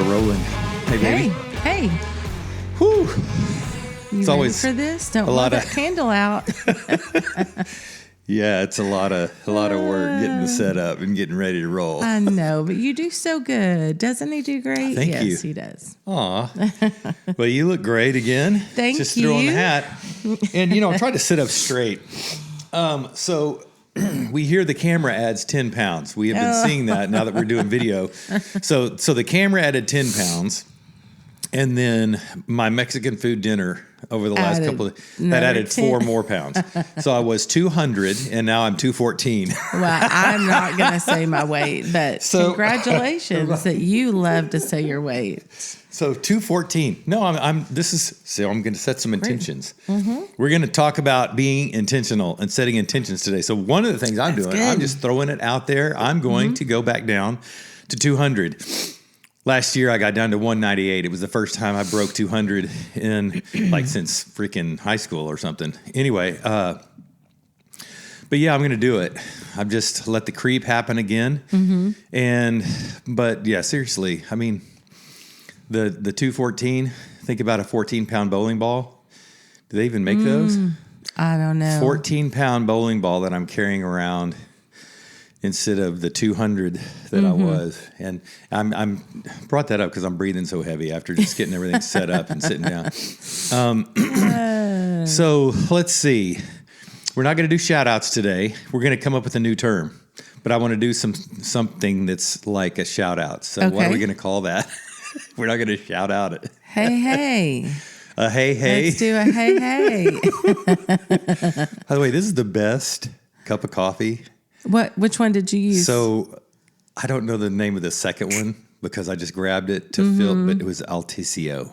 are rolling. Hey, baby. Hey. Whew. You It's ready always for this? Don't a blow lot that of- candle out. Yeah, it's a lot of work getting the set up and getting ready to roll. I know, but you do so good. Doesn't he do great? Thank you. Yes, he does. Aw. Well, you look great again. Thank Just threw on the you. hat. And, I tried to sit up straight. So we hear the camera adds 10 pounds. We have been seeing that now that we're doing video. So the camera added 10 pounds. And then my Mexican food dinner over the last couple of that added 4 more pounds. So I was 200 and now I'm 214. Well, I'm not going to say my weight, but congratulations that you love to say your weight. So 214. No, I'm going to set some intentions. Mm-hmm. We're going to talk about being intentional and setting intentions today. So one of the things I'm doing, I'm just throwing it out there. I'm going to go back down to 200. Last year, I got down to 198. It was the first time I broke 200 in since freaking high school or something. Anyway, but yeah, I'm going to do it. I'm just let the creep happen again. Mm-hmm. But yeah, seriously, I mean, the 214, think about a 14-pound bowling ball. Do they even make those? I don't know. 14-pound bowling ball that I'm carrying around instead of the 200 that I was. And I'm brought that up because I'm breathing so heavy after just getting everything set up and sitting down. So let's see. We're not going to do shout outs today. We're going to come up with a new term, but I want to do something that's like a shout out. So what are we going to call that? We're not going to shout out it. Hey. A hey. Let's do a hey. By the way, this is the best cup of coffee. Which one did you use? So I don't know the name of the second one because I just grabbed it to fill, but it was Alticio.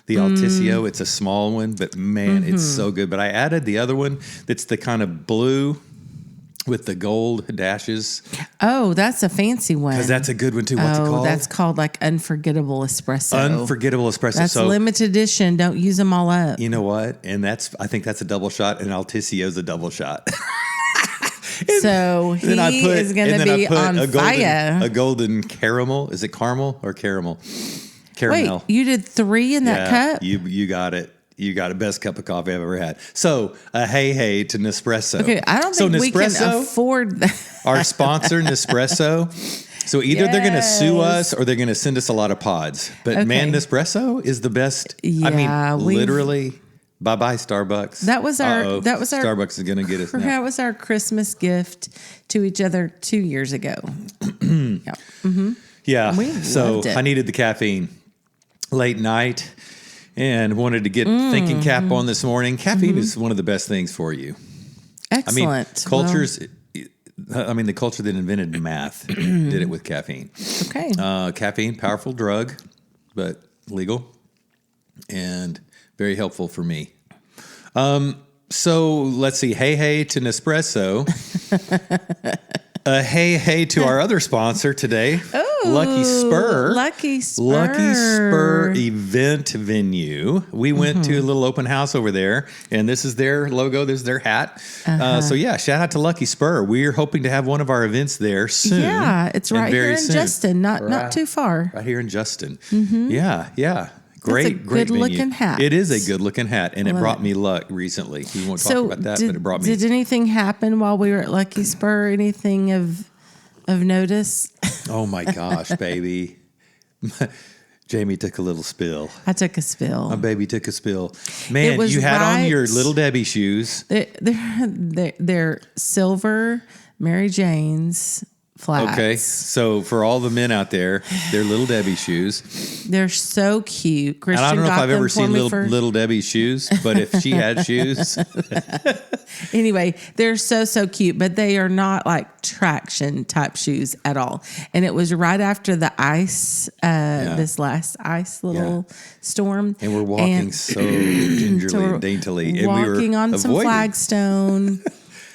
The Alticio, it's a small one, but man, it's so good. But I added the other one that's the kind of blue with the gold dashes. Oh, that's a fancy one. Because that's a good one too. What's it called? That's called like Unforgettable Espresso. Unforgettable Espresso. That's limited edition. Don't use them all up. You know what? And I think that's a double shot, and Alticio's a double shot. So he is going to be on fire. A golden caramel. Is it caramel or caramel? Caramel. Wait, you did 3 in that cup? You got it. You got it. Best cup of coffee I've ever had. So a hey to Nespresso. Okay, I don't think we can afford that. Our sponsor, Nespresso. So either they're going to sue us or they're going to send us a lot of pods. But man, Nespresso is the best. Yeah, I mean, literally. Bye-bye, Starbucks. That was our Starbucks is going to get us now. That was our Christmas gift to each other 2 years ago. Yeah. Mm-hmm. Yeah. We loved it. I needed the caffeine late night and wanted to get thinking cap on this morning. Caffeine is one of the best things for you. Excellent. The culture that invented math did it with caffeine. Okay. Caffeine, powerful drug, but legal and very helpful for me. So let's see. Hey to Nespresso. Hey to our other sponsor today. Oh, Lucky Spur. Lucky Spur. Lucky Spur event venue. We went to a little open house over there, and this is their logo. This is their hat. So yeah, shout out to Lucky Spur. We're hoping to have one of our events there soon. Yeah, it's right here in Justin, not too far. Right here in Justin. Mm-hmm. Yeah. Great good-looking hat. It is a good-looking hat, and it brought me luck recently. We won't talk about that, but it brought me... Did anything happen while we were at Lucky Spur? Anything of notice? Oh, my gosh, baby. Jamie took a little spill. I took a spill. My baby took a spill. Man, you had on your Little Debbie shoes. They're silver Mary Jane's flats. Okay, so for all the men out there, they're Little Debbie shoes. They're so cute. Christian, and I don't know if I've ever seen Little Debbie's shoes, but if she had shoes. Anyway, they're so cute, but they are not like traction type shoes at all. And it was right after the ice, this last ice little storm. And we're walking so gingerly and daintily. And walking on some flagstone.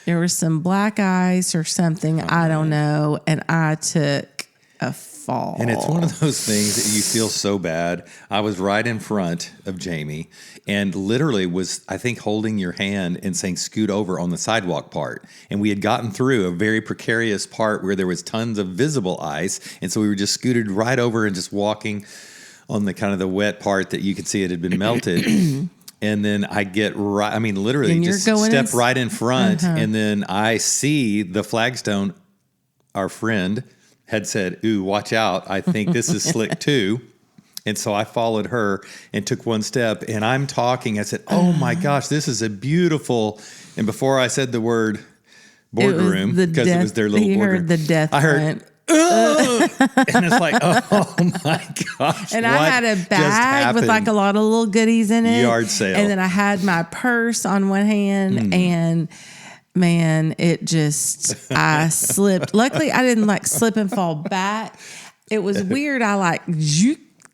There was some black ice or something, I don't know, and I took a fall. And it's one of those things that you feel so bad. I was right in front of Jamie and literally was, I think, holding your hand and saying, scoot over on the sidewalk part. And we had gotten through a very precarious part where there was tons of visible ice. And so we were just scooted right over and just walking. on the kind of the wet part that you could see it had been melted. And then I get right, I mean, literally just step right in front. And then I see the flagstone. Our friend had said, "Ooh, watch out. I think this is slick too." And so I followed her and took one step, and I'm talking. I said, "Oh my gosh, this is a beautiful." And before I said the word boardroom, because it was their little boardroom, heard the death. I heard, and it's like, oh my gosh. And I had a bag with like a lot of little goodies in it. Yard sale. And then I had my purse on one hand and man, it just, I slipped. Luckily, I didn't like slip and fall back. It was weird. I like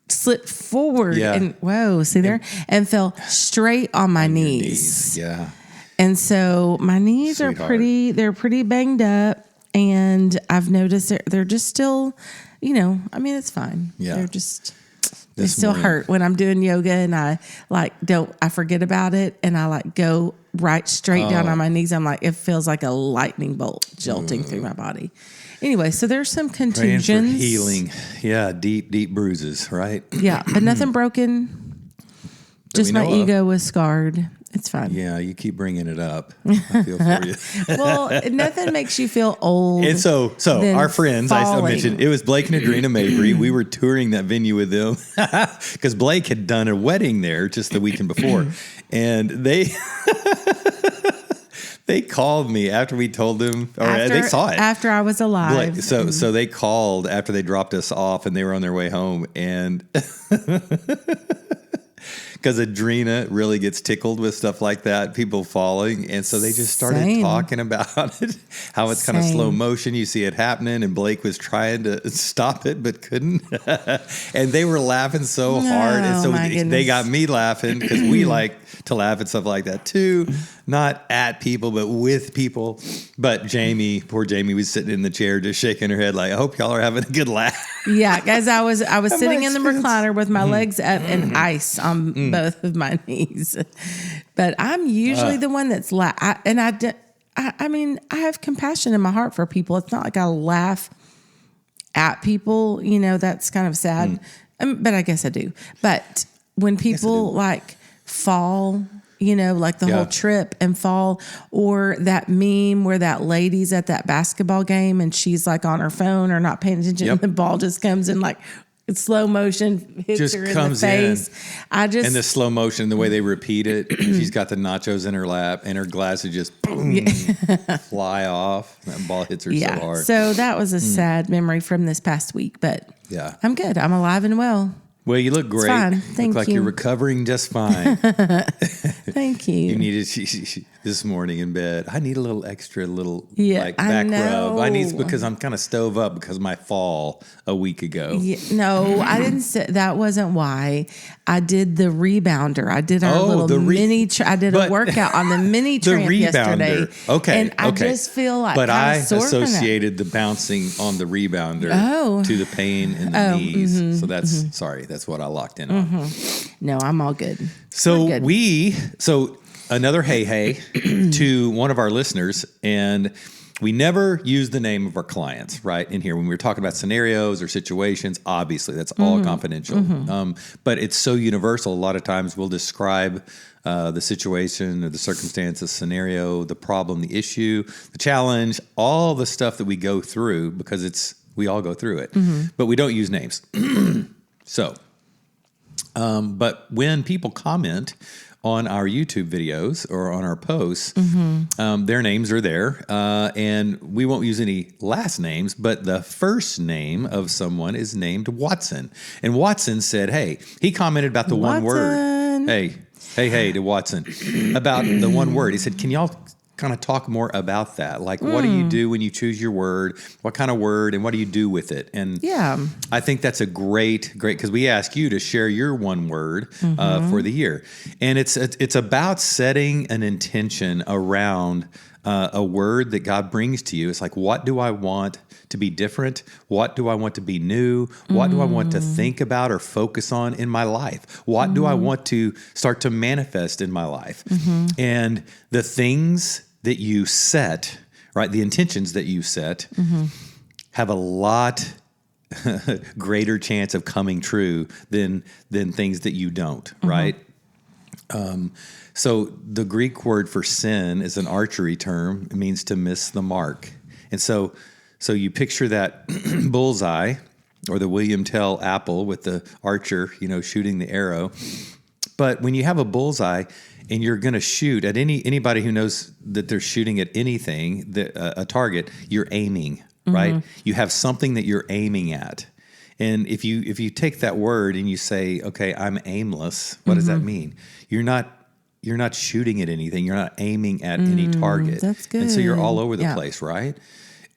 slipped forward and whoa, see there? And fell straight on my knees. Yeah. And so my knees are they're pretty banged up. And I've noticed they're just still, I mean, it's fine. Yeah. They're just, they still hurt when I'm doing yoga and I forget about it and I like go right straight down on my knees. I'm like, it feels like a lightning bolt jolting through my body. Anyway, so there's some contusions. Praying for healing. Yeah. Deep bruises, right? Yeah. But nothing broken. Just my ego was scarred. It's fine. Yeah, you keep bringing it up. I feel for you. Well, nothing makes you feel old. And so our friends, I mentioned, it was Blake and Adrena Mabry. We were touring that venue with them because Blake had done a wedding there just the weekend before. And they called me after we told them, they saw it. After I was alive. Blake, so they called after they dropped us off and they were on their way home. And because Adrena really gets tickled with stuff like that, people falling. And so they just started talking about it, how it's kind of slow motion. You see it happening. And Blake was trying to stop it, but couldn't. And they were laughing so hard. And so they got me laughing because we like to laugh at stuff like that too. Not at people, but with people. But Jamie, poor Jamie, was sitting in the chair just shaking her head like, I hope y'all are having a good laugh. Yeah, guys, I was sitting in the recliner with my legs up and ice on both of my knees. But I'm usually the one that's I mean, I have compassion in my heart for people. It's not like I laugh at people, that's kind of sad. But I guess I do. But when people like fall, like the whole trip and fall, or that meme where that lady's at that basketball game and she's like on her phone or not paying attention and the ball just comes in like it's slow motion, hits her in the face. And the slow motion, the way they repeat it, she's got the nachos in her lap and her glasses just boom, fly off. That ball hits her so hard. So that was a sad memory from this past week, but I'm good. I'm alive and well. Well, you look great. It's fine. Thank you. Look like you're recovering just fine. Thank you. You needed this morning in bed. I need a little extra back rub. I need because I'm kind of stove up because of my fall a week ago. Yeah, no, I didn't say that wasn't why. I did the rebounder. I did our little mini. I did a workout on the mini tramp yesterday. Okay, and I just feel like. But I associated the bouncing on the rebounder to the pain in the knees. So that's what I locked in on. No, I'm all good. So another hey to one of our listeners, and we never use the name of our clients, right, in here. When we were talking about scenarios or situations, obviously that's all confidential. But it's so universal. A lot of times we'll describe the situation or the circumstance, the scenario, the problem, the issue, the challenge, all the stuff that we go through because we all go through it. But we don't use names. But when people comment on our YouTube videos or on our posts, their names are there. And we won't use any last names, but the first name of someone is named Watson. And Watson said, he commented about the one word. Hey to Watson about the one word. He said, can y'all kind of talk more about that? Like, what do you do when you choose your word? What kind of word and what do you do with it? And I think that's a great, because we ask you to share your one word for the year. And it's about setting an intention around a word that God brings to you. It's like, what do I want to be different? What do I want to be new? What do I want to think about or focus on in my life? What do I want to start to manifest in my life? And the things that you set, right, the intentions that you set have a lot greater chance of coming true than things that you don't, right? So the Greek word for sin is an archery term. It means to miss the mark. And so you picture that bullseye or the William Tell apple with the archer, shooting the arrow. But when you have a bullseye and you're going to shoot at anybody who knows that they're shooting at anything, a target, you're aiming, right? You have something that you're aiming at. And if you take that word and you say, okay, I'm aimless, what does that mean? You're not shooting at anything. You're not aiming at any target. That's good. And so you're all over the place, right?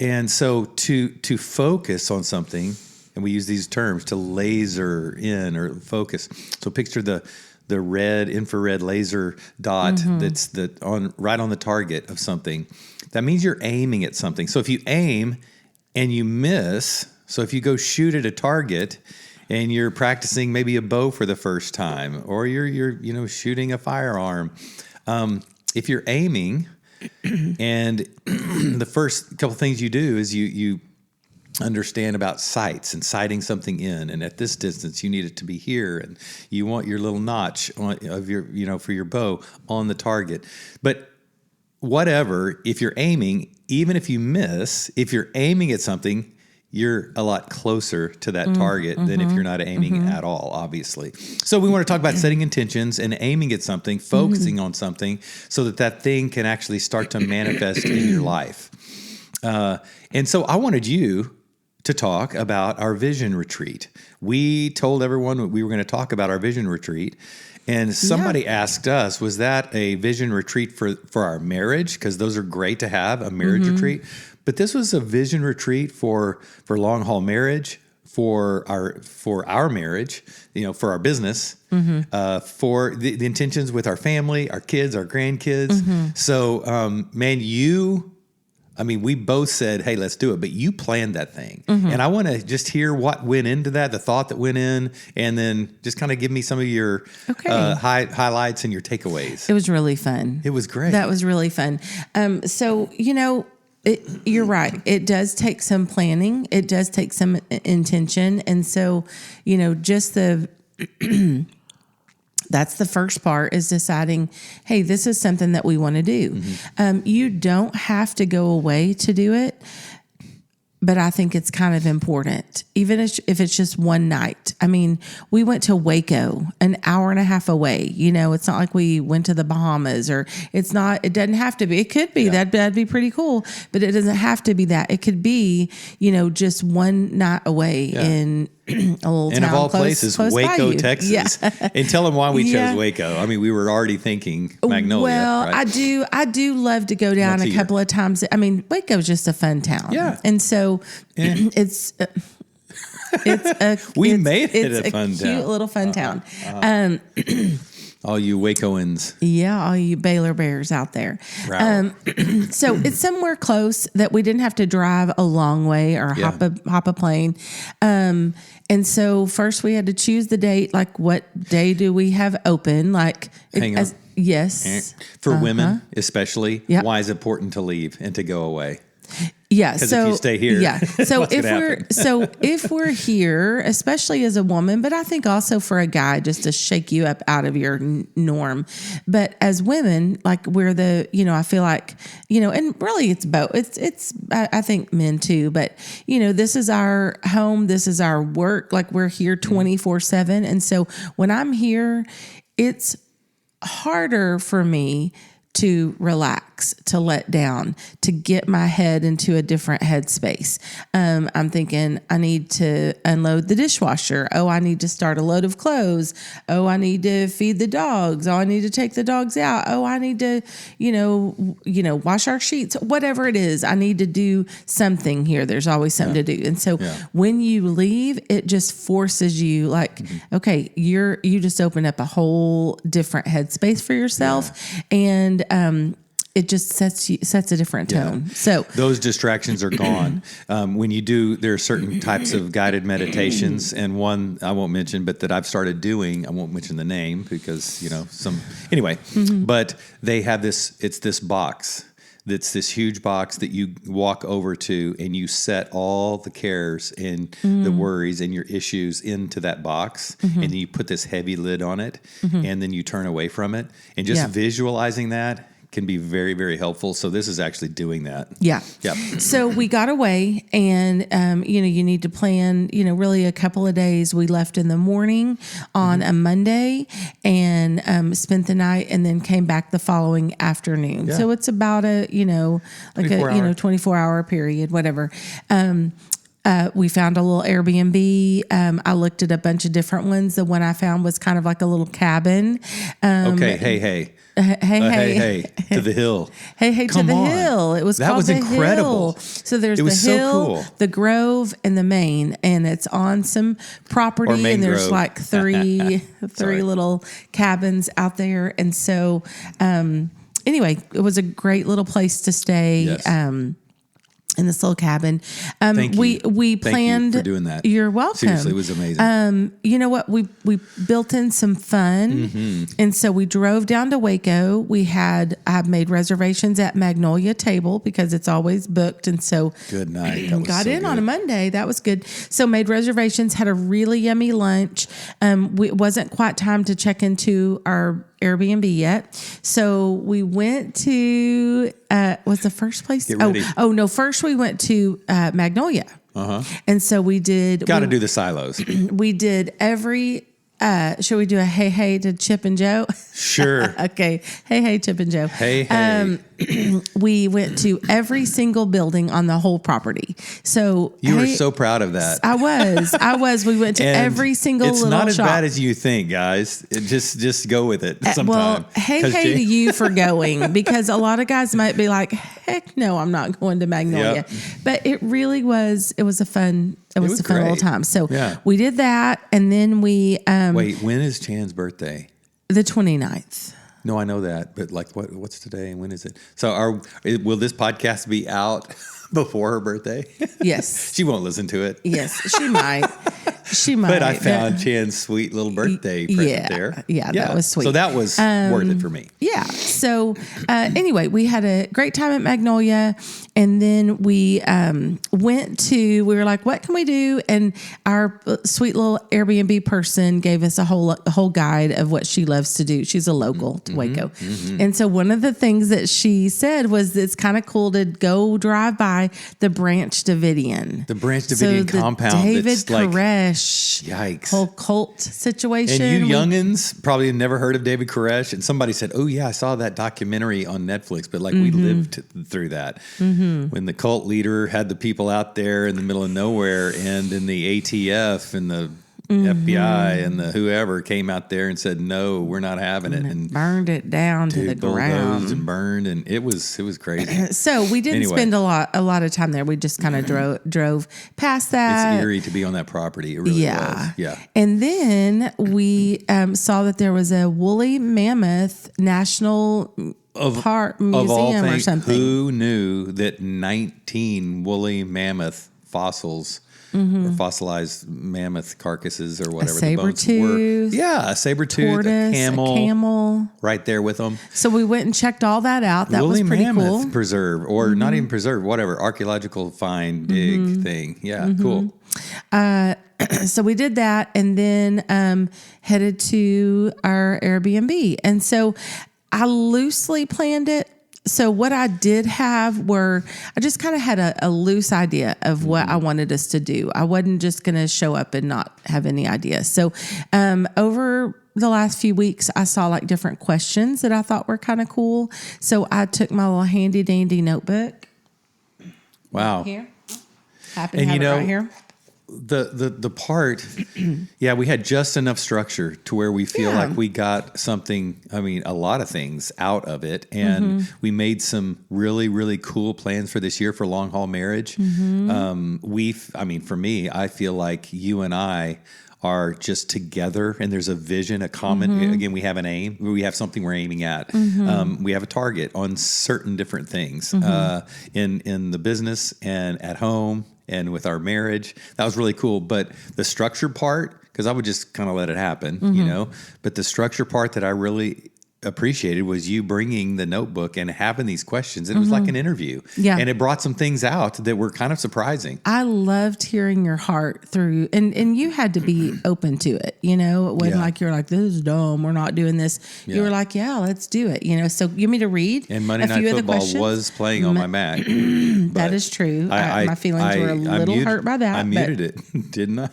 And so to focus on something, and we use these terms, to laser in or focus. So picture the red infrared laser dot that's right on the target of something. That means you're aiming at something. So if you aim and you miss, so if you go shoot at a target and you're practicing maybe a bow for the first time, or you're shooting a firearm, if you're aiming and the first couple things you do is you understand about sights and sighting something in, and at this distance you need it to be here, and you want your little notch of your for your bow on the target. But whatever, if you're aiming, even if you miss, if you're aiming at something, you're a lot closer to that target than if you're not aiming at all, obviously. So we want to talk about setting intentions and aiming at something, focusing on something, so that thing can actually start to manifest in your life. And so I wanted you to talk about our vision retreat. We told everyone we were going to talk about our vision retreat. And somebody asked us, was that a vision retreat for our marriage? Because those are great to have, a marriage retreat. But this was a vision retreat for long haul marriage, for our marriage, for our business, for the intentions with our family, our kids, our grandkids. So, we both said, hey, let's do it. But you planned that thing. And I want to just hear what went into that, the thought that went in, and then just kind of give me some of your highlights and your takeaways. It was really fun. It was great. That was really fun. You're right. It does take some planning. It does take some intention. And so, just that's the first part, is deciding, hey, this is something that we want to do. You don't have to go away to do it, but I think it's kind of important, even if it's just one night. I mean, we went to Waco, an hour and a half away. It's not like we went to the Bahamas, or it doesn't have to be. It could be, that'd be pretty cool, but it doesn't have to be that. It could be, just one night away in a little town. And of all places, Waco, Texas. And tell them why we chose Waco. We were already thinking Magnolia. Well, right? I do love to go down a couple of times. Waco's just a fun town. Yeah. And so it's we made it a fun cute town. Little fun town. All you Wacoans. Yeah, all you Baylor Bears out there. So it's somewhere close that we didn't have to drive a long way or hop a plane. And so first we had to choose the date. Like, what day do we have open? Hang on. Yes. For women especially, why is it important to leave and to go away? Yeah. Because if you stay here, So if we're here, especially as a woman, but I think also for a guy, just to shake you up out of your norm. But as women, we're I feel like, and really it's both. It's I think men too, but this is our home. This is our work. We're here 24/7. And so when I'm here, it's harder for me to relax, to let down, to get my head into a different headspace. I'm thinking, I need to unload the dishwasher. Oh, I need to start a load of clothes. Oh, I need to feed the dogs. Oh, I need to take the dogs out. Oh, I need to, wash our sheets. Whatever it is, I need to do something here. There's always something to do. And so when you leave, it just forces you okay, you just open up a whole different headspace for yourself. And it just sets a different tone. So those distractions are gone. When you do, there are certain types of guided meditations, and one I won't mention, but that I've started doing. I won't mention the name because anyway. But they have this. It's this box that's this huge box that you walk over to, and you set all the cares and the worries and your issues into that box, and then you put this heavy lid on it, and then you turn away from it. And just visualizing that can be very, very helpful. So this is actually doing that. Yeah. Yeah. So we got away, and, you need to plan, really a couple of days. We left in the morning on a Monday and spent the night, and then came back the following afternoon. Yeah. So it's about a, like a 24-hour period, whatever. We found a little Airbnb. I looked at a bunch of different ones. The one I found was kind of like a little cabin. Okay. Hey. Hey, to the hill. Hey, to the hill. It was that called was the incredible. Hill. So there's it was the hill, so cool. the grove, and the main, and it's on some property, and there's like three little cabins out there. And so, anyway, it was a great little place to stay. Yes. In this little cabin. Thank you. We planned. Thank you for doing that. You're welcome. Seriously, it was amazing. You know what? We built in some fun. And so we drove down to Waco. I made reservations at Magnolia Table because it's always booked. And so good night. Got in on a Monday. That was good. So made reservations, had a really yummy lunch. It wasn't quite time to check into our Airbnb yet. So we went to, was the first place? Get ready. Oh no. First we went to Magnolia. And so we did. Got to do the silos. We did every, should we do a hey to Chip and Joe? Sure. Okay. Hey, Chip and Joe. Hey. We went to every single building on the whole property. So you were so proud of that. I was. We went to every single little shop. It's not as bad as you think, guys. Just go with it sometime. Well, hey to you for going, because a lot of guys might be like, heck no, I'm not going to Magnolia. Yep. But it really was. It was a fun. It was a fun little time. So we did that, and then we. Wait, when is Chan's birthday? The 29th. No, I know that, but like, what's today and when is it? So, will this podcast be out before her birthday? Yes. She won't listen to it. Yes, she might. She might. But I found Chan's sweet little birthday present there. Yeah, that was sweet. So that was worth it for me. Yeah. So anyway, we had a great time at Magnolia, and then we we were like, what can we do? And our sweet little Airbnb person gave us a whole guide of what she loves to do. She's a local to Waco. And so one of the things that she said was it's kind of cool to go drive by the Branch Davidian. The Branch Davidian compound. David Koresh. Yikes. Whole cult situation. And you youngins probably have never heard of David Koresh. And somebody said, oh, yeah, I saw that documentary on Netflix. But we lived through that. When the cult leader had the people out there in the middle of nowhere, and then the ATF and the FBI and the whoever came out there and said, no, we're not having it. And burned it down to the ground. And burned. And it was crazy. So we didn't spend a lot of time there. We just kind of drove past that. It's eerie to be on that property. It really was. Yeah. And then we saw that there was a woolly mammoth national park museum or something. Who knew that 19 woolly mammoth fossils or fossilized mammoth carcasses or whatever the bones were. Yeah, a saber-tooth, tortoise, a camel right there with them. So we went and checked all that out. That woolly was pretty mammoth cool. Preserve, or not even preserve, whatever, archaeological find, dig thing. Yeah, cool. So we did that, and then headed to our Airbnb. And so I loosely planned it. So what I did have were, I just kind of had a loose idea of what I wanted us to do. I wasn't just going to show up and not have any idea. So over the last few weeks, I saw different questions that I thought were kind of cool. So I took my little handy dandy notebook. Wow. Here. Happen to have it right here. The part, we had just enough structure to where we feel like we got something, a lot of things out of it. And we made some really, really cool plans for this year for long haul marriage. For me, I feel like you and I are just together, and there's a vision, a common, again, we have an aim, we have something we're aiming at. We have a target on certain different things in the business and at home and with our marriage. That was really cool. But the structure part, because I would just kind of let it happen, but the structure part that I really appreciated was you bringing the notebook and having these questions. And it was like an interview. Yeah. And it brought some things out that were kind of surprising. I loved hearing your heart through, and you had to be open to it. You know, it wasn't like you're like, this is dumb, we're not doing this. Yeah. You were like, yeah, let's do it. You know, so you want me to read? And Monday Night Football was playing on my Mac. That is true. My feelings were a little hurt by that. I muted it, didn't I?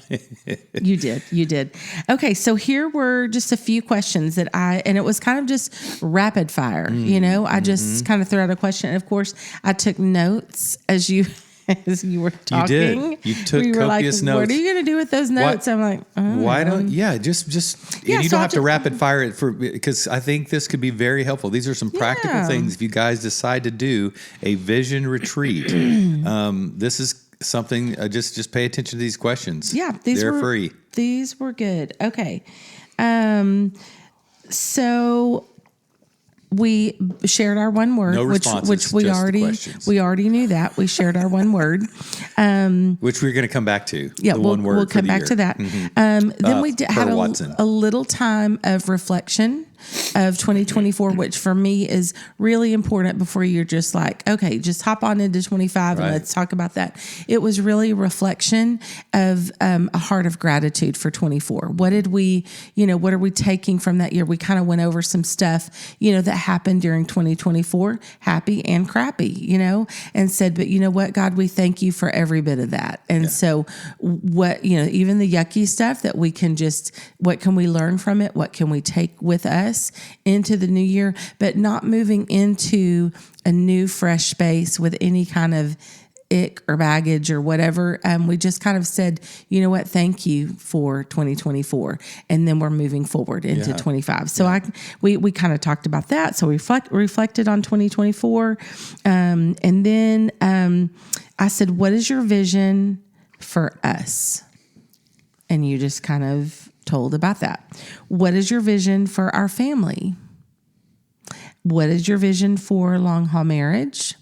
You did. Okay, so here were just a few questions that and it was kind of just rapid fire. You know, I just kind of threw out a question. And of course, I took notes as you were talking. You did. You took copious notes. What are you going to do with those notes? I'm like, why don't? Yeah, just. Yeah, and you so don't have to rapid fire it because I think this could be very helpful. These are some practical things if you guys decide to do a vision retreat. This is something. Just pay attention to these questions. Yeah, they're free. These were good. Okay, so we shared our one word, No responses, which we already knew that. We shared our one word, which we're going to come back to. Yeah, we'll come back to that. Then we had a little time of reflection of 2024, which for me is really important before you're just like, okay, just hop on into 25 and let's talk about that. It was really a reflection of a heart of gratitude for 24. What did we, what are we taking from that year? We kind of went over some stuff, that happened during 2024, happy and crappy, and said, but you know what, God, we thank you for every bit of that. And so what, even the yucky stuff that we can what can we learn from it? What can we take with us into the new year, but not moving into a new, fresh space with any kind of ick or baggage or whatever. We just kind of said, you know what, thank you for 2024. And then we're moving forward into 25. So we kind of talked about that. So we reflected on 2024. And then I said, what is your vision for us? And you just kind of told about that. What is your vision for our family? What is your vision for long haul marriage?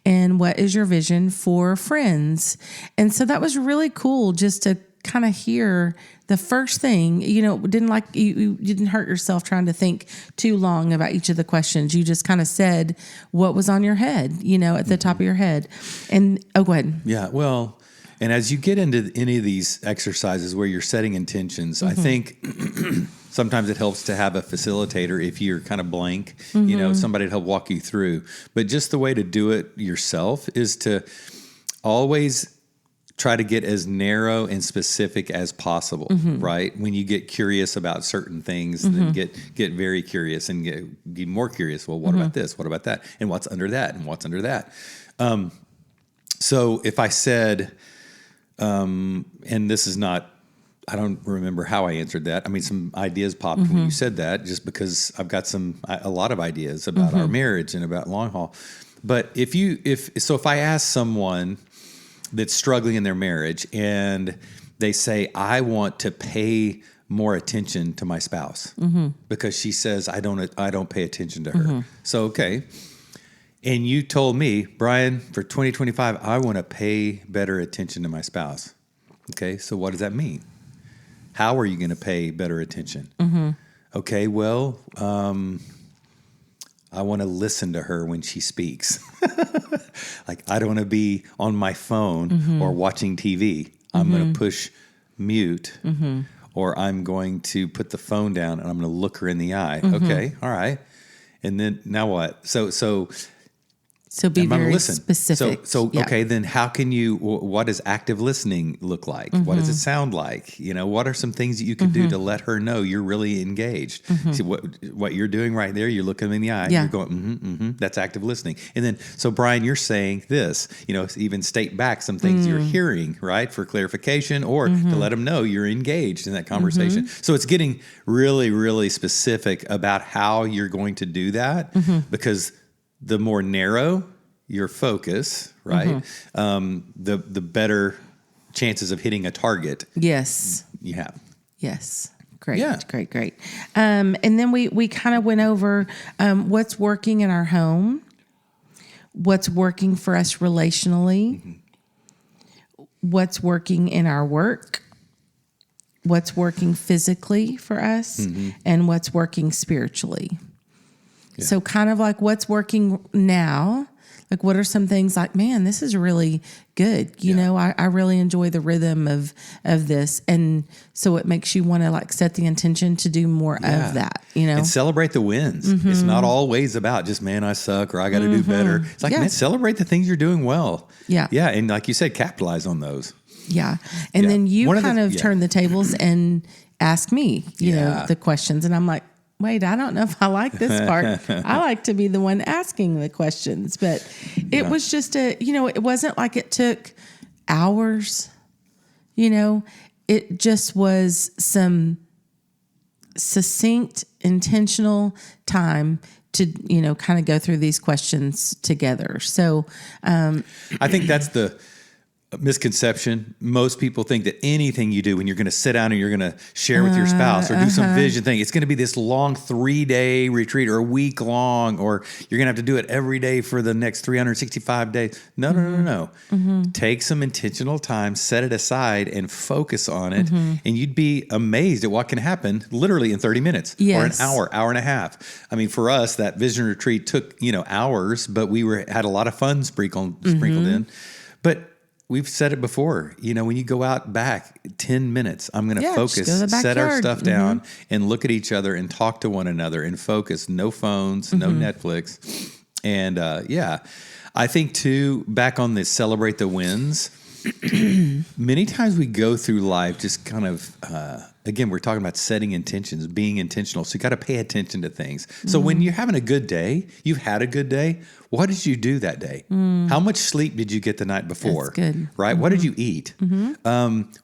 And what is your vision for friends? And so that was really cool just to kind of hear the first thing, you didn't hurt yourself trying to think too long about each of the questions. You just kind of said what was on your head, at the top of your head. And go ahead. Yeah. Well, and as you get into any of these exercises where you're setting intentions, I think sometimes it helps to have a facilitator if you're kind of blank, somebody to help walk you through. But just the way to do it yourself is to always try to get as narrow and specific as possible, right? When you get curious about certain things, then get very curious and get more curious. Well, what about this? What about that? And what's under that? And what's under that? So if I said... and this is not, I don't remember how I answered that. I mean, some ideas popped when you said that, just because I've got a lot of ideas about our marriage and about long haul. But if I ask someone that's struggling in their marriage and they say, I want to pay more attention to my spouse because she says I don't pay attention to her. So, okay. And you told me, Brian, for 2025, I want to pay better attention to my spouse. Okay, so what does that mean? How are you going to pay better attention? Okay, well, I want to listen to her when she speaks. Like, I don't want to be on my phone or watching TV. I'm going to push mute or I'm going to put the phone down and I'm going to look her in the eye. Okay, all right. And then now what? So be very specific. Okay, then how can what does active listening look like? What does it sound like? What are some things that you can do to let her know you're really engaged? See what you're doing right there, you're looking them in the eye, you're going, that's active listening. And then, so Brian, you're saying this, even state back some things you're hearing, right? For clarification or to let them know you're engaged in that conversation. So it's getting really, really specific about how you're going to do that because the more narrow your focus, right, the better chances of hitting a target. Yes. You have. Yes. Great. Yeah. Great. And then we kind of went over what's working in our home, what's working for us relationally, what's working in our work, what's working physically for us, and what's working spiritually. So kind of like what's working now. Like, what are some things like, man, this is really good. You know, I really enjoy the rhythm of this. And so it makes you want to like set the intention to do more of that, you know. And celebrate the wins. It's not always about just, man, I suck or I got to do better. It's like, man, celebrate the things you're doing well. Yeah. Yeah. And like you said, capitalize on those. Yeah. And then you kind of turn the tables and ask me, you know, the questions. And I'm like, wait, I don't know if I like this part. I like to be the one asking the questions. But it was just it wasn't like it took hours, you know. It just was some succinct, intentional time to, you know, kind of go through these questions together. So I think that's the misconception. Most people think that anything you do when you're going to sit down and you're going to share with your spouse or do some vision thing, it's going to be this long 3-day retreat or a week long, or you're going to have to do it every day for the next 365 days. No. Take some intentional time, set it aside and focus on it. And you'd be amazed at what can happen literally in 30 minutes or an hour and a half. I mean, for us, that vision retreat took, hours, but we had a lot of fun sprinkled in. But we've said it before, when you go out back 10 minutes, I'm going to focus, set our stuff down and look at each other and talk to one another and focus. No phones, no Netflix. And I think too, back on this celebrate the wins, many times we go through life just kind of, again, we're talking about setting intentions, being intentional. So you got to pay attention to things. So when you're having a good day, you've had a good day. What did you do that day? How much sleep did you get the night before? That's good. Right? What did you eat?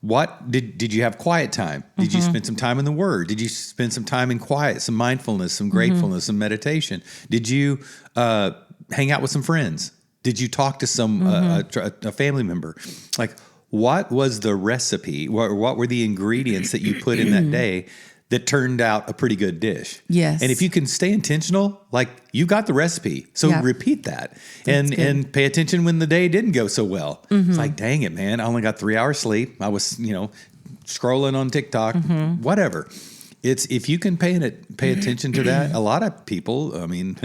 What did you have quiet time? Did you spend some time in the Word? Did you spend some time in quiet, some mindfulness, some gratefulness, some meditation? Did you hang out with some friends? Did you talk to some a family member? Like, what was the recipe? What were the ingredients that you put in that day that turned out a pretty good dish? Yes. And if you can stay intentional, like you got the recipe, so repeat that and pay attention when the day didn't go so well. It's like, dang it, man, I only got 3 hours sleep. I was, scrolling on TikTok, whatever. It's if you can pay attention to that. A lot of people, I mean,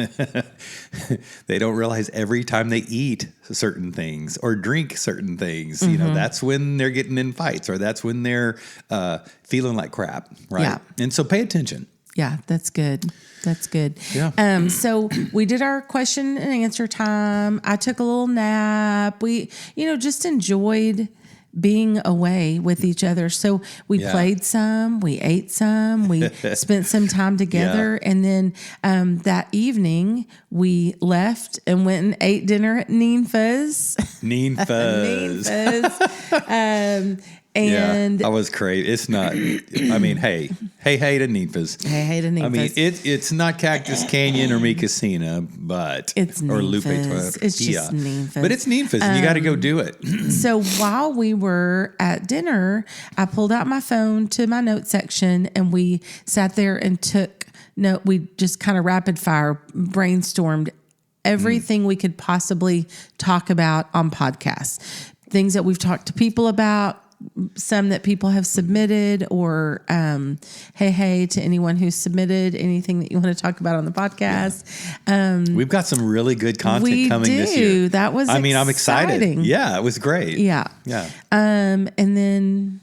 they don't realize every time they eat certain things or drink certain things, that's when they're getting in fights or that's when they're feeling like crap, right? Yeah. And so pay attention. Yeah, that's good. That's good. Yeah. So we did our question and answer time. I took a little nap. We, just enjoyed being away with each other. So we played some, we ate some, we spent some time together. And then that evening we left and went and ate dinner at Ninfa's. And I was crazy. It's not, I mean, hey to Ninfa's. Hey to Ninfa's. I mean, it's not Cactus Canyon or Mi Casina, but it's Ninfa's. Or Lupe It's just Ninfa's. But it's Ninfa's and you got to go do it. So while we were at dinner, I pulled out my phone to my note section and we sat there and we just kind of rapid fire brainstormed everything we could possibly talk about on podcasts. Things that we've talked to people about, some that people have submitted, or hey to anyone who's submitted anything that you want to talk about on the podcast. We've got some really good content coming this year. That was I'm excited. Yeah, it was great. Yeah. And then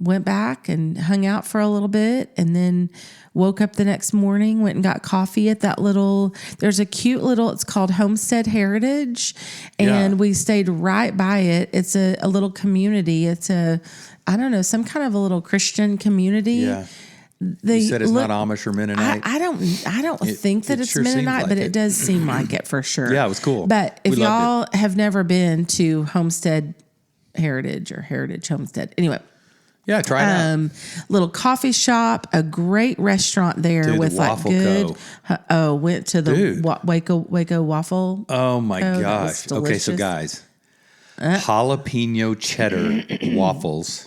went back and hung out for a little bit, and then woke up the next morning, went and got coffee at there's a cute little, it's called Homestead Heritage. And we stayed right by it. It's a little community. It's some kind of a little Christian community. Yeah. You said it's not Amish or Mennonite. I don't think that it's sure Mennonite, like but it does seem like it for sure. Yeah, it was cool. But if y'all have never been to Homestead Heritage or Heritage Homestead, anyway. Yeah, try it out. Little coffee shop, a great restaurant there with like good. Went to the Waco Waffle. Oh my gosh! Okay, so guys, jalapeno cheddar waffles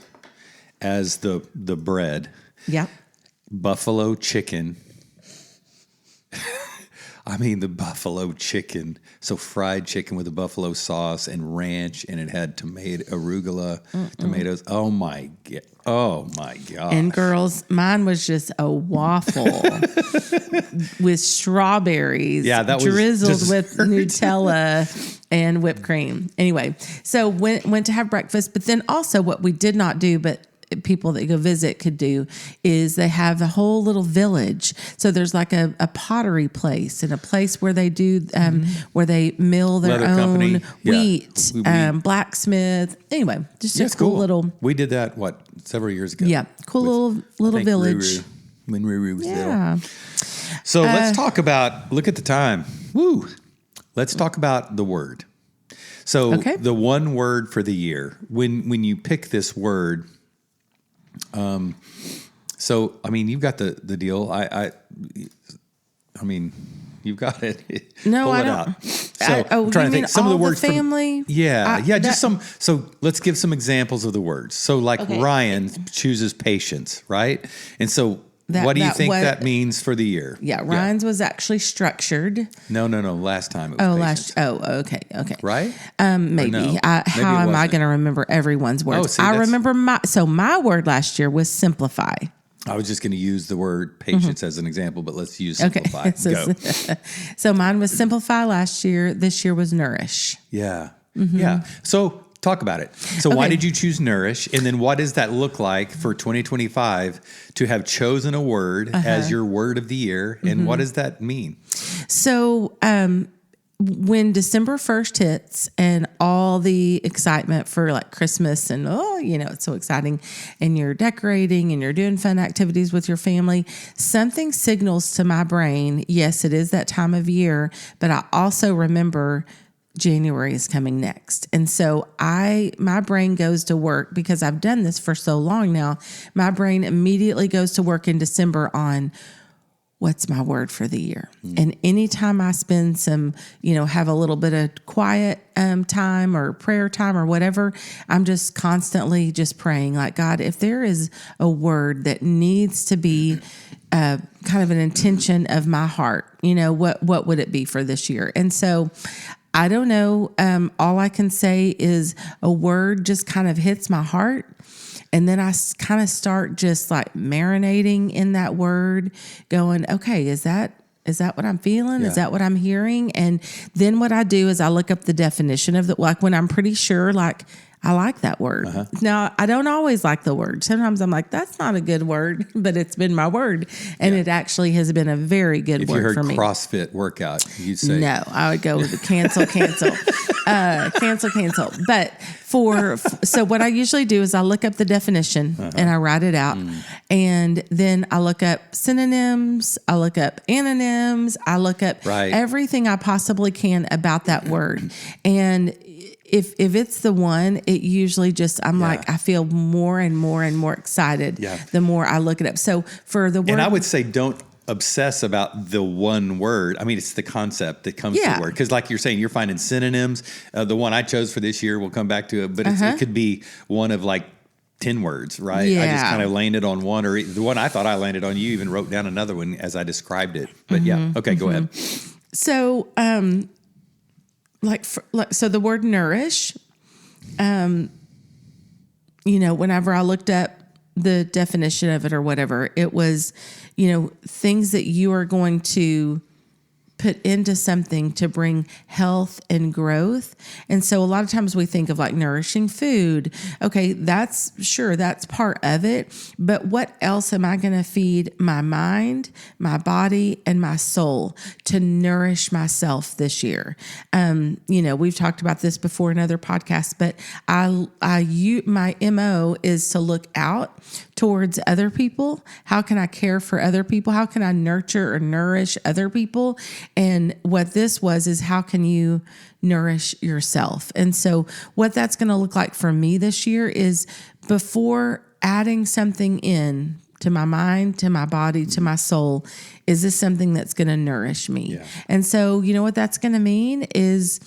as the bread. Yeah. Buffalo chicken. I mean, the buffalo chicken. So fried chicken with a buffalo sauce and ranch, and it had arugula, tomatoes. Oh my god! And girls, mine was just a waffle with strawberries, that was drizzled with Nutella and whipped cream. Anyway, so went to have breakfast, but then also what we did not do, but people that go visit could do, is they have a whole little village. So there's like a pottery place and a place where they do where they mill their Leather own company. wheat, blacksmith. Anyway, just a cool little. We did that several years ago. Yeah, cool little village. When Ruru was Yeah. little. So let's talk about. Look at the time. Woo. Let's talk about the word. So the one word for the year. When you pick this word. So I mean, you've got the deal. I mean, you've got it. No, Pull I it don't. out. So I'm trying to think some of the words. Family. Just some. So let's give some examples of the words. So like Ryan chooses patience, right? And so what do you think that means for the year? Yeah, Ryan's was actually structured. No. Last time it was patience. Okay. Right? Maybe. No? How am I going to remember everyone's words? See, I remember my word last year was simplify. I was just going to use the word patience as an example, but let's use simplify. Go. So mine was simplify last year. This year was nourish. Yeah. Yeah. So talk about it. So why did you choose nourish? And then what does that look like for 2025 to have chosen a word as your word of the year? And what does that mean? So, when December 1st hits and all the excitement for like Christmas and, it's so exciting and you're decorating and you're doing fun activities with your family, something signals to my brain, yes, it is that time of year, but I also remember January is coming next. And so my brain goes to work because I've done this for so long now. My brain immediately goes to work in December on what's my word for the year? And anytime I spend some, have a little bit of quiet time or prayer time or whatever, I'm just constantly just praying like, God, if there is a word that needs to be kind of an intention of my heart, what would it be for this year? And so I don't know. All I can say is a word just kind of hits my heart. And then I kind of start just like marinating in that word, going, okay, is that what I'm feeling? Yeah. Is that what I'm hearing? And then what I do is I look up the definition of like when I'm pretty sure, like, I like that word. Now, I don't always like the word. Sometimes I'm like, that's not a good word, but it's been my word. And it actually has been a very good word for me. If you heard CrossFit workout, you'd say. No, I would go with the cancel. Cancel. But so what I usually do is I look up the definition and I write it out. And then I look up synonyms. I look up antonyms. I look up everything I possibly can about that word. And if it's the one, it usually just, like, I feel more and more and more excited the more I look it up. So for the word. And I would say don't obsess about the one word. I mean, it's the concept that comes to the word. Because like you're saying, you're finding synonyms. The one I chose for this year, we'll come back to it, but it could be one of like 10 words, right? Yeah. I just kind of landed on one, or the one I thought I landed on, you even wrote down another one as I described it. But okay, go ahead. So, so the word nourish, whenever I looked up the definition of it or whatever, it was, things that you are going to put into something to bring health and growth. And so a lot of times we think of like nourishing food. Okay, that's part of it. But what else am I going to feed my mind, my body, and my soul to nourish myself this year? We've talked about this before in other podcasts, but my MO is to look out towards other people. How can I care for other people? How can I nurture or nourish other people? And what this was is how can you nourish yourself? And so what that's going to look like for me this year is before adding something in to my mind, to my body, to my soul, is this something that's going to nourish me? Yeah. And so you know what that's going to mean is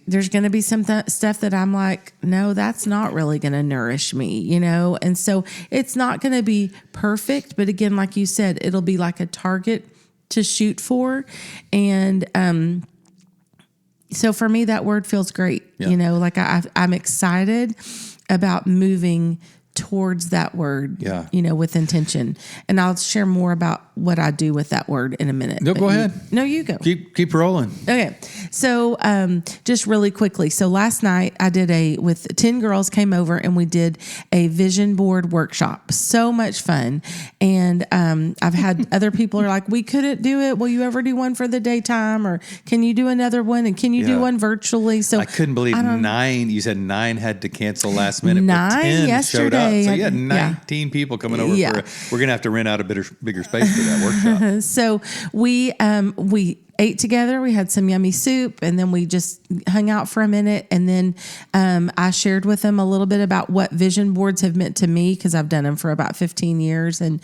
there's going to be some stuff that I'm like, no, that's not really going to nourish me, And so it's not going to be perfect. But again, like you said, it'll be like a target to shoot for. And so for me, that word feels great. Yeah. You know, like I'm excited about moving towards that word, you know, with intention. And I'll share more about what I do with that word in a minute. No, go ahead. You go. Keep rolling. Okay. So just really quickly. So last night I did with 10 girls came over and we did a vision board workshop. So much fun. And I've had other people are like, we couldn't do it. Will you ever do one for the daytime? Or can you do another one? And can you do one virtually? So I couldn't believe you said 9 had to cancel last minute. 9 but 10 yesterday. showed up. So you had 19 people coming over. We're going to have to rent out a bigger space for that workshop. So we ate together. We had some yummy soup, and then we just hung out for a minute. And then I shared with them a little bit about what vision boards have meant to me, because I've done them for about 15 years. And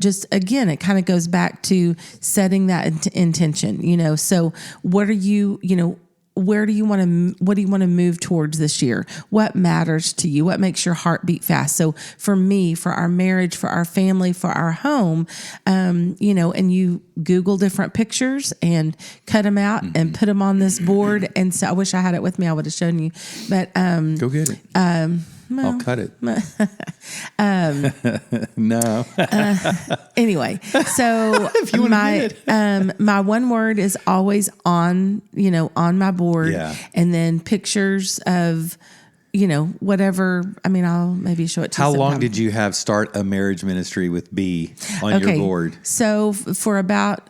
just again, it kind of goes back to setting that intention. You know, so what are you? You know. What do you want to move towards this year? What matters to you? What makes your heart beat fast? So for me, for our marriage, for our family, for our home, you know, and you Google different pictures and cut them out and put them on this board. And so I wish I had it with me. I would have shown you, but, go get it. I'll cut it. No. Anyway, so my one word is always on my board, and then pictures of, you know, whatever. I mean, I'll maybe show it to you. How long did you have start a marriage ministry with B on your board? So for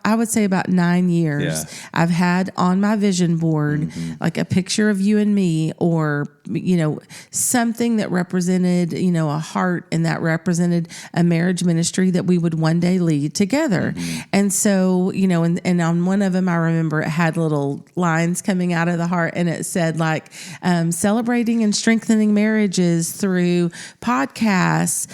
I would say about 9 years, I've had on my vision board like a picture of you and me, or, you know, something that represented, you know, a heart, and that represented a marriage ministry that we would one day lead together. And so, you know, and on one of them, I remember it had little lines coming out of the heart, and it said like, celebrating and strengthening marriages through podcasts,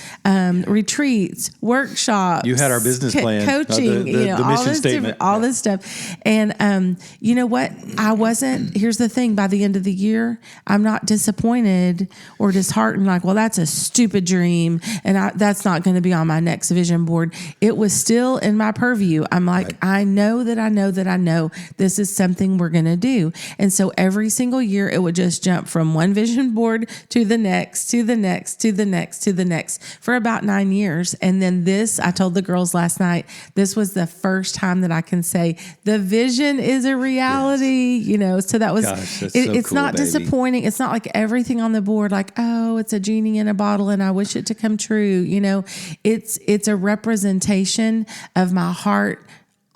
retreats, workshops. You had our business plan, coaching, the mission statement, all this stuff. And you know what? Here's the thing, by the end of the year, I'm not disappointed or disheartened, like, well, that's a stupid dream, and that's not going to be on my next vision board. It was still in my purview. I'm like, I know this is something we're going to do. And so every single year it would just jump from one vision board to the next, to the next, to the next, to the next for about 9 years. And then I told the girls last night, this was the first time that I can say the vision is a reality, you know? So that was, it's cool, not disappointing. It's not like everything on the board, like, oh, it's a genie in a bottle and I wish it to come true. You know, it's a representation of my heart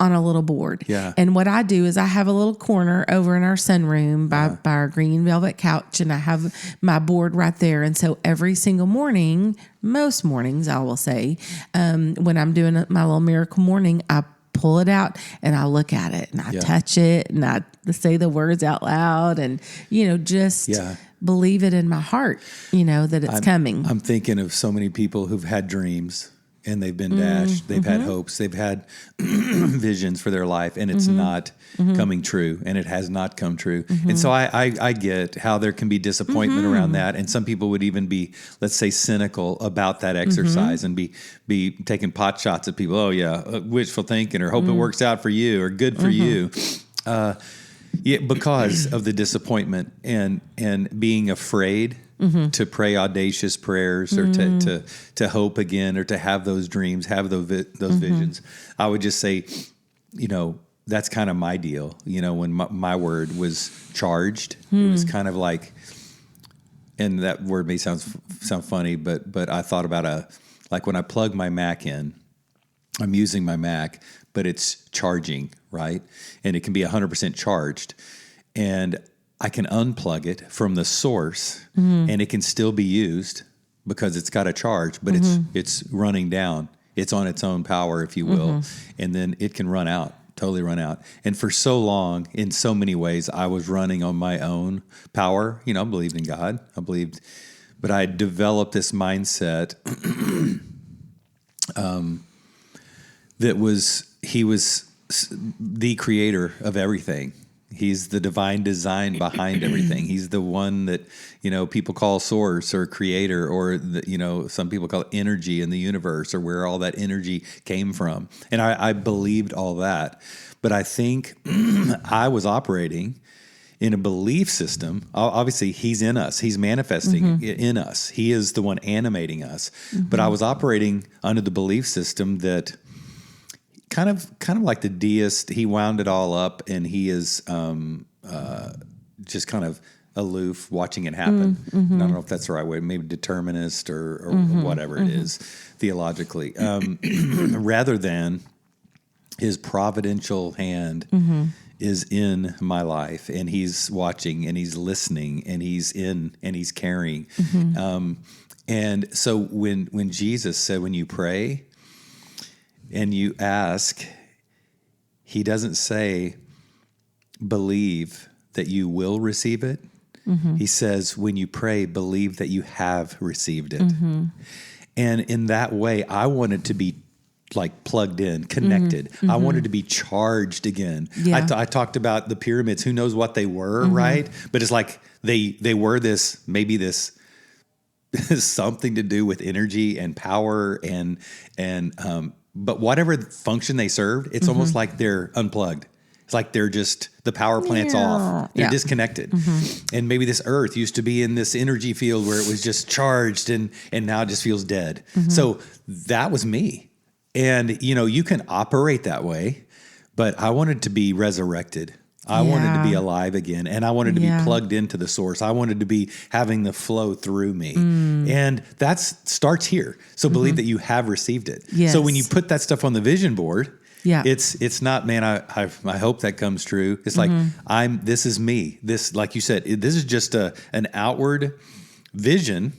on a little board. Yeah. And what I do is I have a little corner over in our sunroom by our green velvet couch, and I have my board right there. And so every single morning, most mornings, I will say, when I'm doing my little miracle morning, I pull it out and I look at it and I touch it and I say the words out loud, and, you know, just believe it in my heart, you know, that it's coming. I'm thinking of so many people who've had dreams, and they've been dashed. They've had hopes. They've had visions for their life, and it's not coming true, and it has not come true. And so I get how there can be disappointment around that, and some people would even be, let's say, cynical about that exercise and be taking pot shots at people. Oh yeah, wishful thinking, or hope it works out for you, or good for you. Because of the disappointment and being afraid. To pray audacious prayers, or to hope again, or to have those dreams, have those visions. I would just say, you know, that's kind of my deal. You know, when my word was charged, it was kind of like, and that word may sound funny, but I thought about like when I plug my Mac in, I'm using my Mac, but it's charging, right? And it can be 100% charged, and I can unplug it from the source, and it can still be used because it's got a charge, but it's running down. It's on its own power, if you will, and then it can totally run out. And for so long, in so many ways, I was running on my own power. You know, I believed in God. But I developed this mindset that He was the creator of everything. He's the divine design behind everything. He's the one that, people call source or creator, or, some people call it energy in the universe, or where all that energy came from. And I believed all that. But I think I was operating in a belief system. Obviously, he's in us. He's manifesting in us. He is the one animating us. But I was operating under the belief system that kind of like the deist, he wound it all up, and he is just kind of aloof, watching it happen. I don't know if that's the right way, maybe determinist or whatever it is theologically, rather than his providential hand is in my life, and he's watching, and he's listening, and he's in, and he's caring. And so when Jesus said, when you pray and you ask, he doesn't say, believe that you will receive it. He says, when you pray, believe that you have received it. And in that way, I wanted to be like plugged in, connected. I wanted to be charged again. Yeah. I talked about the pyramids. Who knows what they were, right? But it's like they were this, maybe this something to do with energy and power and but whatever function they served, it's almost like they're unplugged. It's like they're just, the power plant's off. They're disconnected. And maybe this earth used to be in this energy field where it was just charged, and now it just feels dead. So that was me. And, you can operate that way, but I wanted to be resurrected. I wanted to be alive again, and I wanted to be plugged into the source. I wanted to be having the flow through me. And that starts here. So believe that you have received it. Yes. So when you put that stuff on the vision board, it's not, man, I hope that comes true. It's like, this is me. This, like you said, this is just an outward vision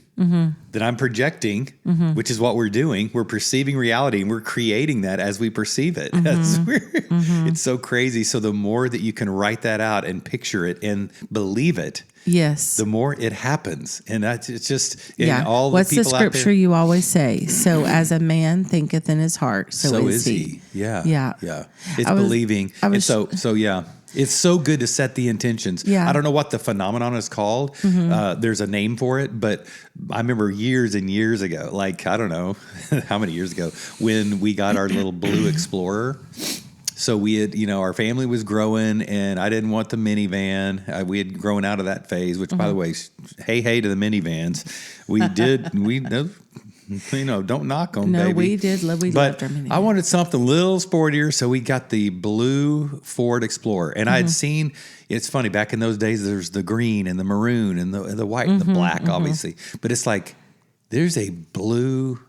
that I'm projecting, which is what we're doing. We're perceiving reality, and we're creating that as we perceive it. That's weird. It's so crazy. So the more that you can write that out and picture it and believe it, the more it happens. And it's just all What's the people the scripture out there, you always say? So as a man thinketh in his heart, so is he. Yeah. It's believing. It's so good to set the intentions. I don't know what the phenomenon is called. There's a name for it, but I remember years and years ago, like, I don't know how many years ago, when we got our little blue Explorer. So we had, our family was growing, and I didn't want the minivan. We had grown out of that phase, which, by the way, hey to the minivans. Don't knock on, baby. No, we did. We loved our minivan. I wanted something a little sportier, so we got the blue Ford Explorer. And I had seen, it's funny, back in those days, there's the green and the maroon and the white and the black, obviously. But it's like, there's a blue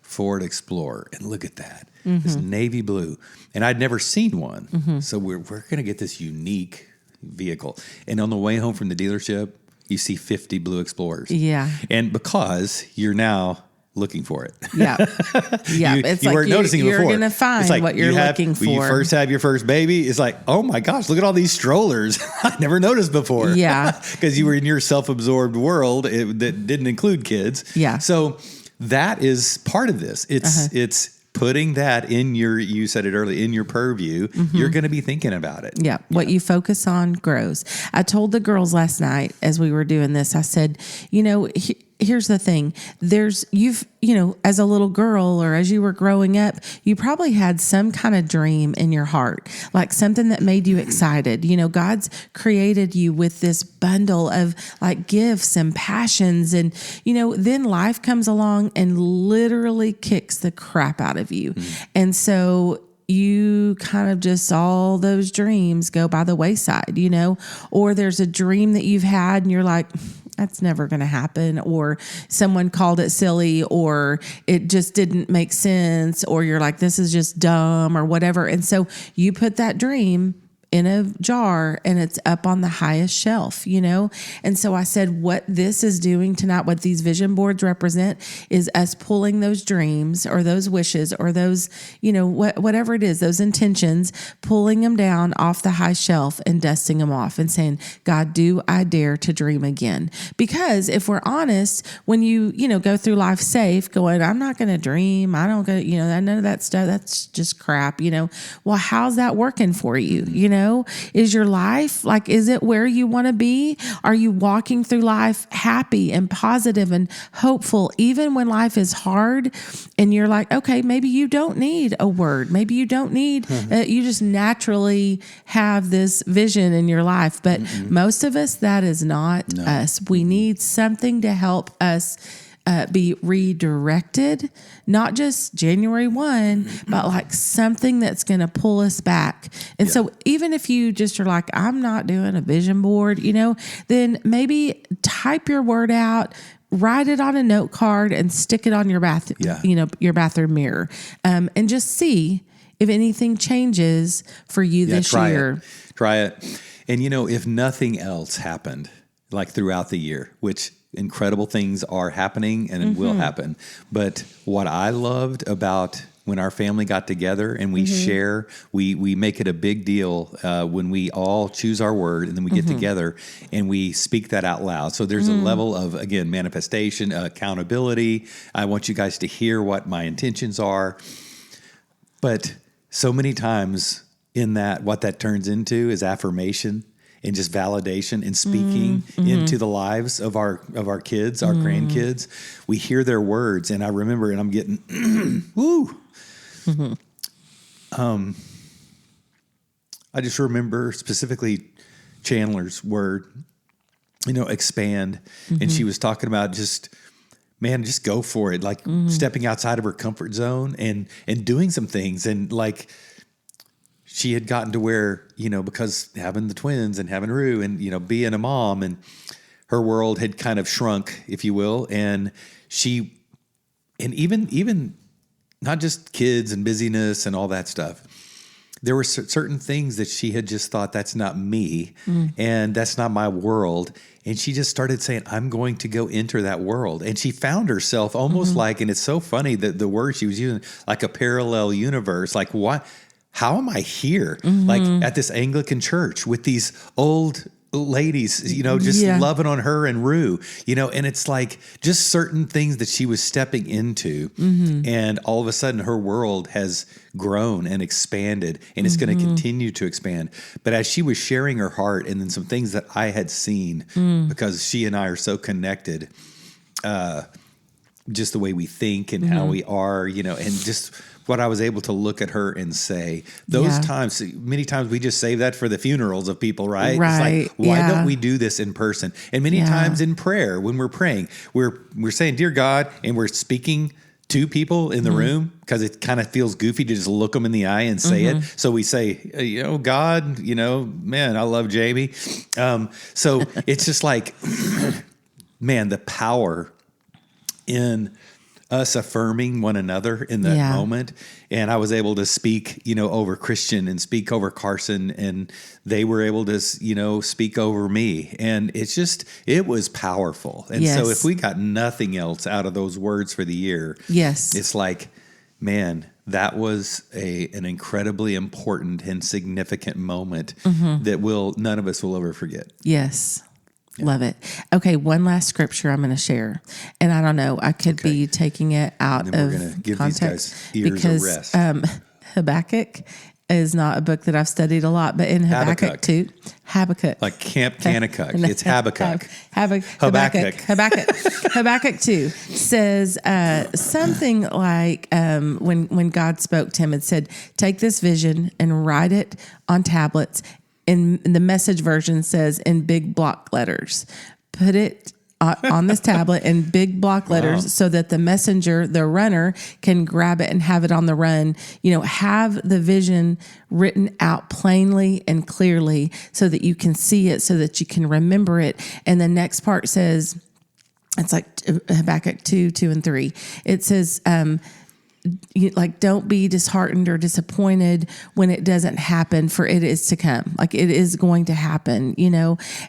Ford Explorer, and look at that. This navy blue. And I'd never seen one. So we're going to get this unique vehicle. And on the way home from the dealership, you see 50 blue Explorers. Yeah. And because you're now looking for it. Yeah. It's you weren't noticing it before. You're going to find what you're looking for. When you first have your first baby, it's like, oh my gosh, look at all these strollers. I never noticed before. Yeah. Because you were in your self-absorbed world that didn't include kids. Yeah. So that is part of this. It's putting that in you said it earlier, in your purview. You're going to be thinking about it. Yeah. What you focus on grows. I told the girls last night as we were doing this, I said, here's the thing. As a little girl or as you were growing up, you probably had some kind of dream in your heart, like something that made you excited. God's created you with this bundle of like gifts and passions. And, then life comes along and literally kicks the crap out of you. And so you kind of just, all those dreams go by the wayside, or there's a dream that you've had and you're like, that's never going to happen, or someone called it silly, or it just didn't make sense, or you're like, this is just dumb or whatever. And so you put that dream in a jar and it's up on the highest shelf, And so I said, what this is doing tonight, what these vision boards represent, is us pulling those dreams or those wishes or those, whatever it is, those intentions, pulling them down off the high shelf and dusting them off and saying, God, do I dare to dream again? Because if we're honest, when you go through life safe, going, I'm not going to dream. I don't go, none of that stuff. That's just crap, Well, how's that working for you? Is your life like, is it where you want to be? Are you walking through life happy and positive and hopeful, even when life is hard and you're like, okay, maybe you don't need a word. Maybe you don't need, you just naturally have this vision in your life. But most of us, that is not us. We need something to help us be redirected, not just January 1, but like something that's going to pull us back. And so even if you just are like, I'm not doing a vision board, then maybe type your word out, write it on a note card and stick it on your your bathroom mirror, and just see if anything changes for you this year. Try it. And if nothing else happened, like throughout the year, which incredible things are happening and will happen. But what I loved about when our family got together and we share, we make it a big deal when we all choose our word and then we get together and we speak that out loud. So there's a level of, again, manifestation, accountability. I want you guys to hear what my intentions are. But so many times in that, what that turns into is affirmation and just validation and speaking into the lives of our kids, our grandkids. We hear their words, and I remember, and I'm getting woo. I just remember specifically Chandler's word, expand, and she was talking about just go for it, like stepping outside of her comfort zone and doing some things, and like. She had gotten to where, because having the twins and having Rue and, being a mom, and her world had kind of shrunk, if you will. And even not just kids and busyness and all that stuff, there were certain things that she had just thought, that's not me and that's not my world. And she just started saying, I'm going to go enter that world. And she found herself almost like, and it's so funny that the word she was using, like a parallel universe, like what? How am I here? Like at this Anglican church with these old ladies, just loving on her and Rue, and it's like just certain things that she was stepping into. And all of a sudden her world has grown and expanded, and it's going to continue to expand. But as she was sharing her heart and then some things that I had seen, because she and I are so connected, just the way we think and how we are, and just what I was able to look at her and say. Those times, many times we just save that for the funerals of people, right? It's like, why don't we do this in person? And many times in prayer, when we're praying, we're saying, Dear God, and we're speaking to people in the room, because it kind of feels goofy to just look them in the eye and say it. So we say, God, man, I love Jamie. So it's just like, man, the power in us affirming one another in that moment. And I was able to speak, over Christian and speak over Carson, and they were able to, speak over me. And it was powerful. And so if we got nothing else out of those words for the year, it's like, man, that was an incredibly important and significant moment that none of us will ever forget. Yes. Love it. Okay, one last scripture I'm going to share, and I don't know, I could be taking it out of we're going to give context these guys ears because a rest. Habakkuk is not a book that I've studied a lot, but in Habakkuk 2, like Camp Kanakuk, it's Habakkuk. Habakkuk 2 says something like when God spoke to him and said, take this vision and write it on tablets. In the Message version says in big block letters, put it on this tablet in big block letters so that the messenger, the runner, can grab it and have it on the run. Have the vision written out plainly and clearly so that you can see it, so that you can remember it. And the next part says, it's like Habakkuk 2 and 3. It says, don't be disheartened or disappointed when it doesn't happen, for it is to come. Like, it is going to happen,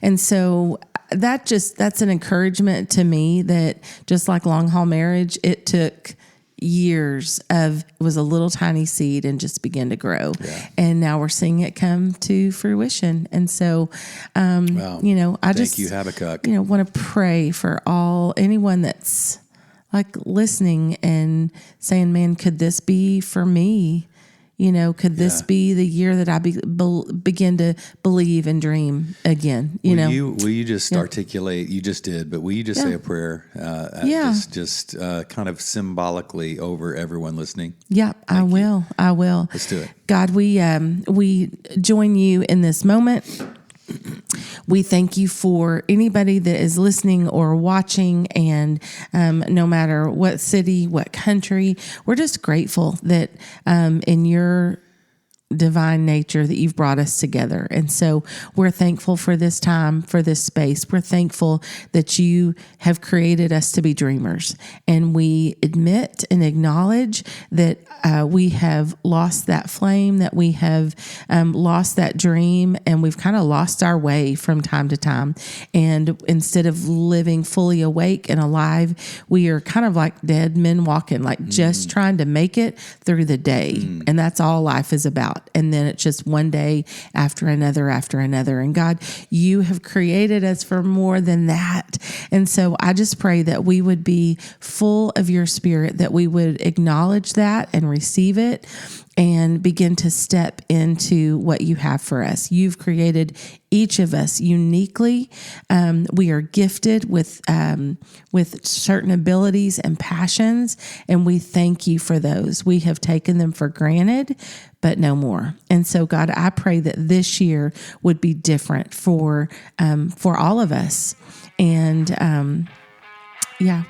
And so that's an encouragement to me that just like long haul marriage, it took years it was a little tiny seed and just began to grow. Yeah. And now we're seeing it come to fruition. And so, I thank you, Habakkuk. Want to pray for anyone that's like listening and saying, man, could this be for me? Could this be the year that I begin to believe and dream again? Will you just articulate? You just did, but will you just say a prayer? Just kind of symbolically over everyone listening. Yeah, I will. Let's do it. God, we join you in this moment. We thank you for anybody that is listening or watching, and no matter what city, what country, we're just grateful that in your divine nature that you've brought us together. And so we're thankful for this time, for this space. We're thankful that you have created us to be dreamers. And we admit and acknowledge that we have lost that flame, that we have lost that dream, and we've kind of lost our way from time to time. And instead of living fully awake and alive, we are kind of like dead men walking, like just trying to make it through the day. And that's all life is about. And then it's just one day after another after another. And God, you have created us for more than that. And so I just pray that we would be full of your spirit, that we would acknowledge that and receive it and begin to step into what you have for us. You've created each of us uniquely. We are gifted with certain abilities and passions, and we thank you for those. We have taken them for granted, but no more. And so, God, I pray that this year would be different for all of us. And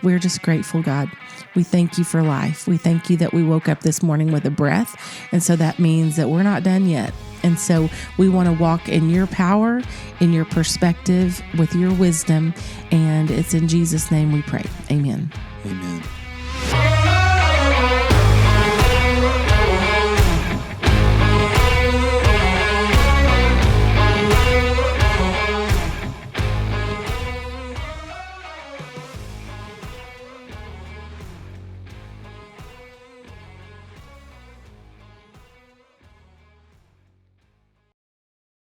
we're just grateful, God. We thank you for life. We thank you that we woke up this morning with a breath. And so that means that we're not done yet. And so we want to walk in your power, in your perspective, with your wisdom. And it's in Jesus' name we pray. Amen. Amen.